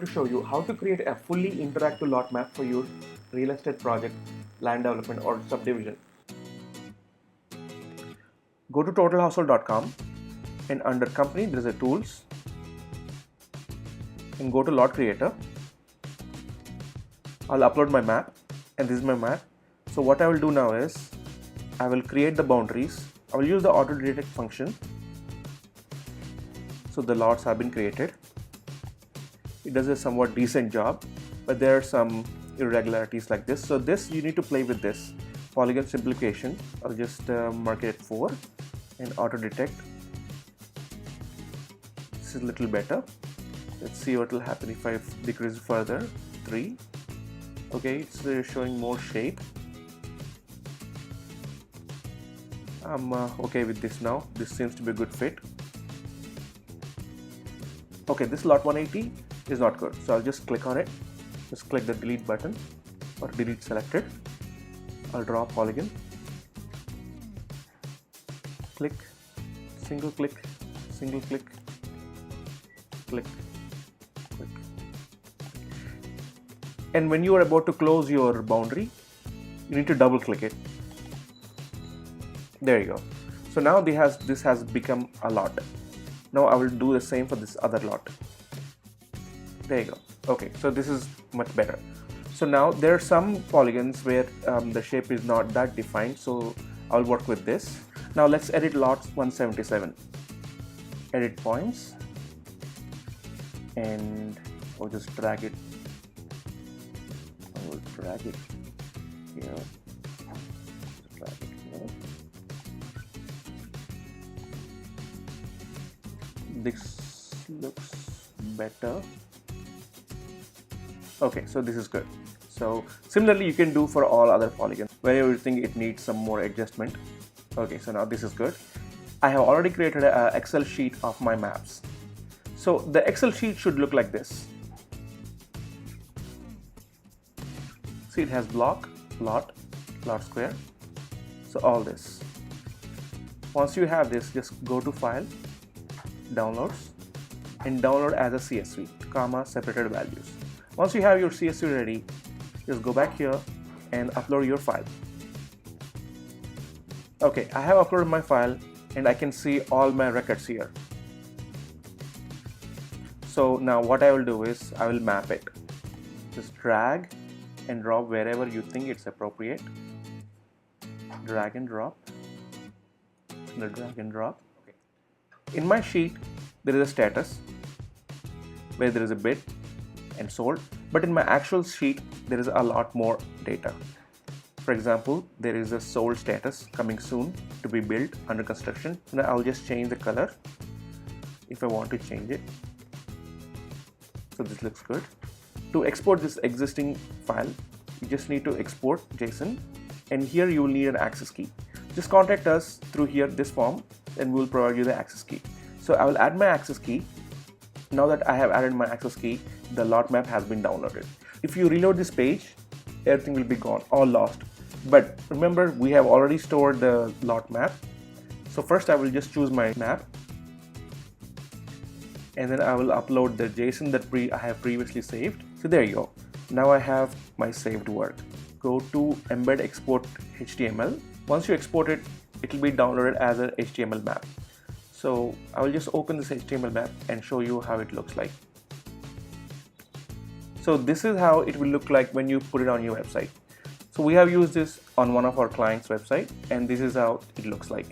to show you how to create a fully interactive lot map for your real estate project, land development or subdivision. Go to totalhousehold.com and under company there is a tools and go to lot creator. I'll upload my map and this is my map. So what I will do now is I will create the boundaries. I will use the auto detect function. So the lots have been created. It does a somewhat decent job, but there are some irregularities like this. So this you need to play with this polygon simplification. I'll just mark it at 4 and auto detect. This is a little better. Let's see what will happen if I decrease further. 3. Okay, it's showing more shape. I'm okay with this now. This seems to be a good fit. Okay, this lot 180 is not good, so I'll just click on it. Just click the delete button or delete selected. I'll draw polygon. Click, single click, single click, click, click. And when you are about to close your boundary, you need to double click it. There you go. So now this has become a lot. Now I will do the same for this other lot. There you go. Okay, so this is much better. So now there are some polygons where the shape is not that defined, so I'll work with this. Now let's edit lot 177. Edit points, and I'll just drag it. I will drag it here. Drag it here. This looks better. Okay, so this is good. So similarly you can do for all other polygons wherever you think it needs some more adjustment. Okay, so now this is good. I have already created an Excel sheet of my maps. So the Excel sheet should look like this. See, it has block, lot square. So all this. Once you have this, just go to file, downloads, and download as a CSV, comma, separated values. Once you have your CSV ready, just go back here and upload your file. Okay, I have uploaded my file and I can see all my records here. So now what I will do is I will map it. Just drag and drop wherever you think it's appropriate. Drag and drop. Drag and drop. Okay. In my sheet, there is a status where there is a bid and sold, but in my actual sheet there is a lot more data. For example, there is a sold status coming soon to be built under construction. Now I'll just change the color if I want to change it. So this looks good. To export this existing file, you just need to export JSON, and here you will need an access key. Just contact us through here, this form, and we will provide you the access key. So I will add my access key. Now that I have added my access key, the lot map has been downloaded. If you reload this page, everything will be gone, all lost. But remember, we have already stored the lot map. So first I will just choose my map, and then I will upload the JSON that I have previously saved. So there you go. Now I have my saved work. Go to embed export HTML. Once you export it, it will be downloaded as a HTML map. So I will just open this HTML map and show you how it looks like. So this is how it will look like when you put it on your website. So we have used this on one of our clients' website, and this is how it looks like.